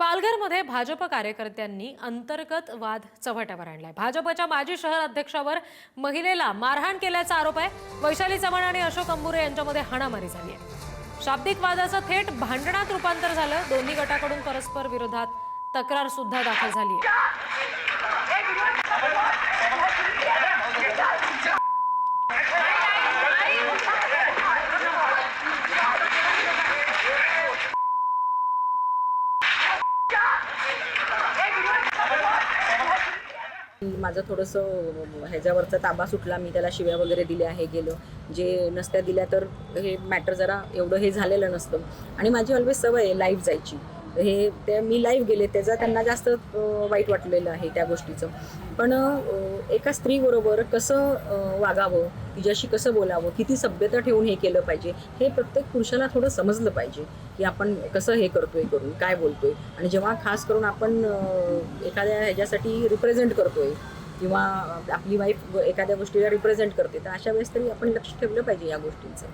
पालघरमध्ये भाजप कार्यकर्त्यांनी अंतर्गत वाद चव्हाट्यावर आणलाय। भाजपच्या माजी शहर अध्यक्षावर महिलेला मारहाण केल्याचा आरोप आहे। वैशाली चव्हाण आणि अशोक अंबुरे यांच्यामध्ये हाणामारी झाली आहे। शाब्दिक वादाचं थेट भांडणात रूपांतर झालं। दोन्ही गटाकडून परस्पर विरोधात तक्रार सुद्धा दाखल झाली आहे। माझं थोडंसं ह्याच्यावरचा ताबा सुटला, मी त्याला शिव्या वगैरे दिल्या, हे गेलं जे नसत्या दिल्या तर हे मॅटर जरा एवढं हे झालेलं नसतं। आणि माझी ऑलवेज सवय आहे लाईव्ह जायची, हे ते मी लाईव्ह गेले त्याचा त्यांना जास्त वाईट वाटलेलं आहे त्या गोष्टीचं। पण एका स्त्रीबरोबर कसं वागावं, तिच्याशी कसं बोलावं, किती सभ्यता ठेवून हे केलं पाहिजे, हे प्रत्येक पुरुषाला थोडं समजलं पाहिजे की आपण कसं हे करतोय, करून काय बोलतोय। आणि जेव्हा खास करून आपण एखाद्या ह्याच्यासाठी रिप्रेझेंट करतोय किंवा आपली वाईफ एखाद्या गोष्टीला रिप्रेझेंट करते, तर अशा वेळेस तरी आपण लक्ष ठेवलं पाहिजे या गोष्टींचं।